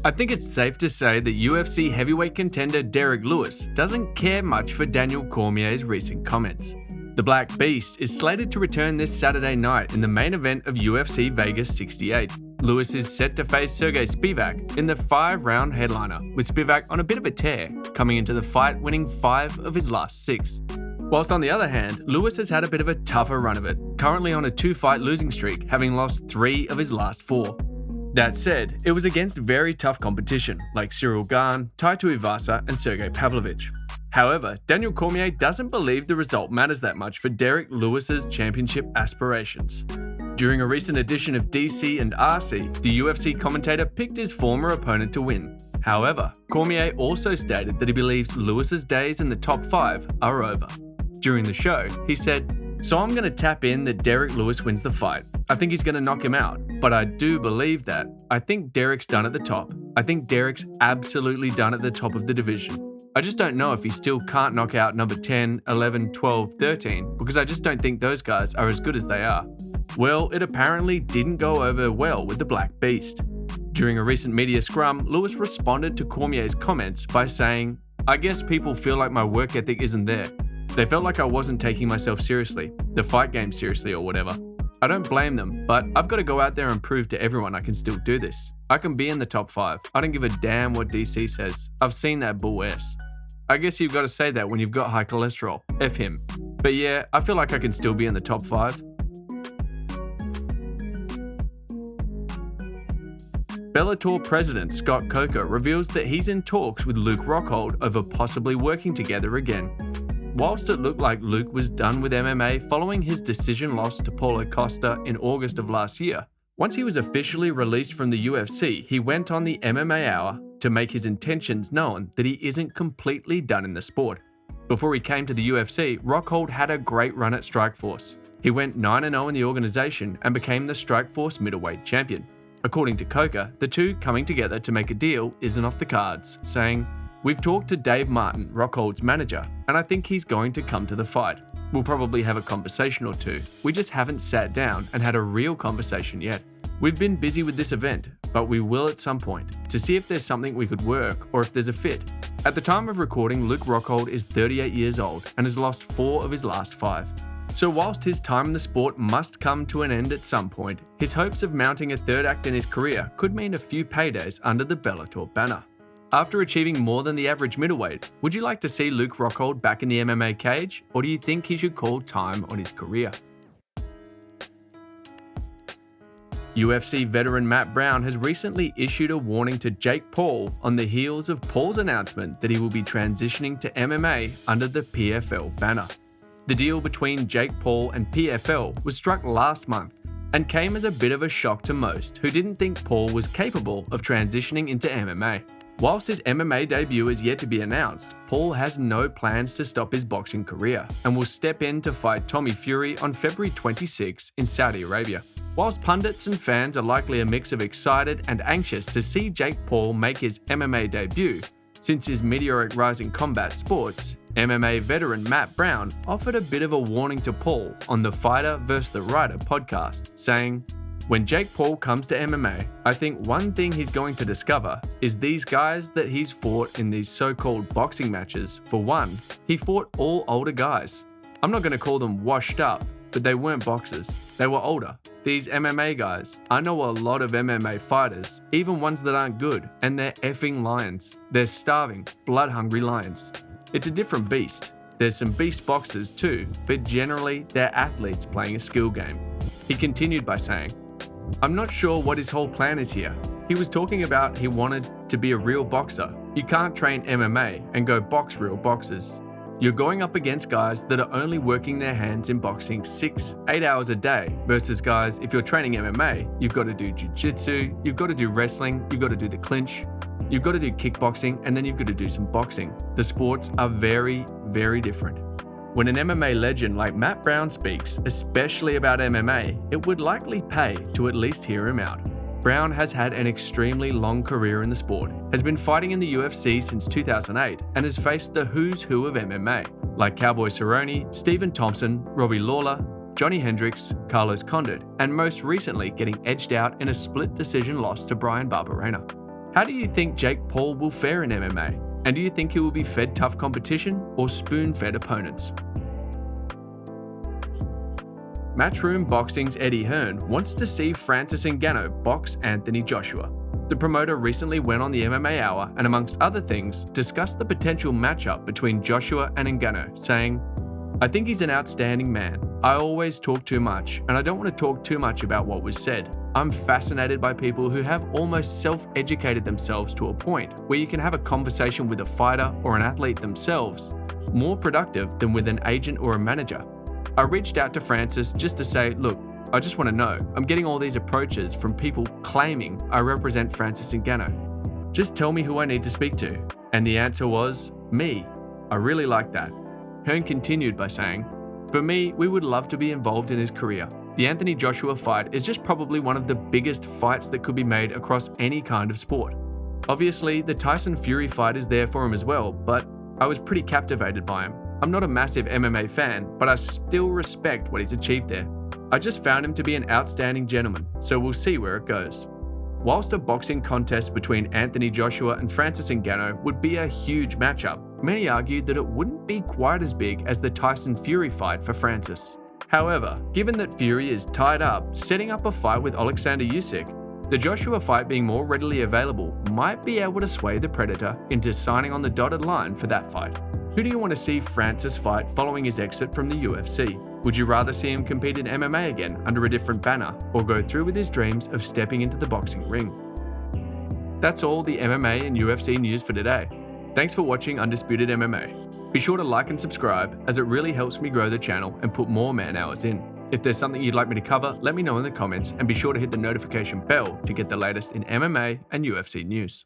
I think it's safe to say that UFC heavyweight contender Derrick Lewis doesn't care much for Daniel Cormier's recent comments. The Black Beast is slated to return this Saturday night in the main event of UFC Vegas 68. Lewis is set to face Sergey Spivak in the 5-round headliner, with Spivak on a bit of a tear, coming into the fight winning 5 of his last 6. Whilst on the other hand, Lewis has had a bit of a tougher run of it, currently on a 2-fight losing streak, having lost 3 of his last 4. That said, it was against very tough competition like Cyril Gane, Tai Tuivasa and Sergey Pavlovich. However, Daniel Cormier doesn't believe the result matters that much for Derrick Lewis's championship aspirations. During a recent edition of DC and RC, the UFC commentator picked his former opponent to win. However, Cormier also stated that he believes Lewis's days in the top 5 are over. During the show, he said, "So I'm going to tap in that Derrick Lewis wins the fight. I think he's going to knock him out, but I do believe that. I think Derrick's done at the top. I think Derrick's absolutely done at the top of the division. I just don't know if he still can't knock out number 10, 11, 12, 13, because I just don't think those guys are as good as they are." Well, it apparently didn't go over well with the Black Beast. During a recent media scrum, Lewis responded to Cormier's comments by saying, "I guess people feel like my work ethic isn't there. They felt like I wasn't taking myself seriously, the fight game seriously or whatever. I don't blame them, but I've got to go out there and prove to everyone I can still do this. I can be in the top 5. I don't give a damn what DC says. I've seen that bull S. I guess you've got to say that when you've got high cholesterol. F him. But yeah, I feel like I can still be in the top 5. Bellator president Scott Coker reveals that he's in talks with Luke Rockhold over possibly working together again. Whilst it looked like Luke was done with MMA following his decision loss to Paulo Costa in August of last year, once he was officially released from the UFC, he went on the MMA Hour to make his intentions known that he isn't completely done in the sport. Before he came to the UFC, Rockhold had a great run at Strikeforce. He went 9-0 in the organization and became the Strikeforce middleweight champion. According to Coker, the two coming together to make a deal isn't off the cards, saying, "We've talked to Dave Martin, Rockhold's manager, and I think he's going to come to the fight. We'll probably have a conversation or two. We just haven't sat down and had a real conversation yet. We've been busy with this event, but we will at some point, to see if there's something we could work or if there's a fit." At the time of recording, Luke Rockhold is 38 years old and has lost 4 of his last 5. So whilst his time in the sport must come to an end at some point, his hopes of mounting a third act in his career could mean a few paydays under the Bellator banner. After achieving more than the average middleweight, would you like to see Luke Rockhold back in the MMA cage, or do you think he should call time on his career? UFC veteran Matt Brown has recently issued a warning to Jake Paul on the heels of Paul's announcement that he will be transitioning to MMA under the PFL banner. The deal between Jake Paul and PFL was struck last month and came as a bit of a shock to most who didn't think Paul was capable of transitioning into MMA. Whilst his MMA debut is yet to be announced, Paul has no plans to stop his boxing career and will step in to fight Tommy Fury on February 26 in Saudi Arabia. Whilst pundits and fans are likely a mix of excited and anxious to see Jake Paul make his MMA debut, since his meteoric rise in combat sports, MMA veteran Matt Brown offered a bit of a warning to Paul on the Fighter vs. the Writer podcast, saying, "When Jake Paul comes to MMA, I think one thing he's going to discover is these guys that he's fought in these so-called boxing matches. For one, he fought all older guys. I'm not going to call them washed up, but they weren't boxers. They were older. These MMA guys, I know a lot of MMA fighters, even ones that aren't good, and they're effing lions. They're starving, blood-hungry lions. It's a different beast. There's some beast boxers too, but generally they're athletes playing a skill game." He continued by saying, "I'm not sure what his whole plan is here. He was talking about he wanted to be a real boxer. You can't train MMA and go box real boxers. You're going up against guys that are only working their hands in boxing 6-8 hours a day versus guys, if you're training MMA, you've got to do jiu-jitsu, you've got to do wrestling, you've got to do the clinch, you've got to do kickboxing, and then you've got to do some boxing. The sports are very, very different." When an MMA legend like Matt Brown speaks, especially about MMA, it would likely pay to at least hear him out. Brown has had an extremely long career in the sport, has been fighting in the UFC since 2008, and has faced the who's who of MMA, like Cowboy Cerrone, Stephen Thompson, Robbie Lawler, Johnny Hendricks, Carlos Condit, and most recently getting edged out in a split decision loss to Brian Barberena. How do you think Jake Paul will fare in MMA? And do you think he will be fed tough competition or spoon-fed opponents? Matchroom Boxing's Eddie Hearn wants to see Francis Ngannou box Anthony Joshua. The promoter recently went on the MMA Hour and, amongst other things, discussed the potential matchup between Joshua and Ngannou, saying, "I think he's an outstanding man. I always talk too much, and I don't want to talk too much about what was said. I'm fascinated by people who have almost self-educated themselves to a point where you can have a conversation with a fighter or an athlete themselves, more productive than with an agent or a manager. I reached out to Francis just to say, look, I just want to know. I'm getting all these approaches from people claiming I represent Francis Ngannou. Just tell me who I need to speak to." And the answer was, me. I really like that. Hearn continued by saying, "For me, we would love to be involved in his career. The Anthony Joshua fight is just probably one of the biggest fights that could be made across any kind of sport. Obviously, the Tyson Fury fight is there for him as well, but I was pretty captivated by him. I'm not a massive MMA fan, but I still respect what he's achieved there. I just found him to be an outstanding gentleman, so we'll see where it goes." Whilst a boxing contest between Anthony Joshua and Francis Ngannou would be a huge matchup, many argued that it wouldn't be quite as big as the Tyson Fury fight for Francis. However, given that Fury is tied up, setting up a fight with Alexander Usyk, the Joshua fight being more readily available might be able to sway the Predator into signing on the dotted line for that fight. Who do you want to see Francis fight following his exit from the UFC? Would you rather see him compete in MMA again under a different banner, or go through with his dreams of stepping into the boxing ring? That's all the MMA and UFC news for today. Thanks for watching Undisputed MMA. Be sure to like and subscribe, as it really helps me grow the channel and put more man hours in. If there's something you'd like me to cover, let me know in the comments, and be sure to hit the notification bell to get the latest in MMA and UFC news.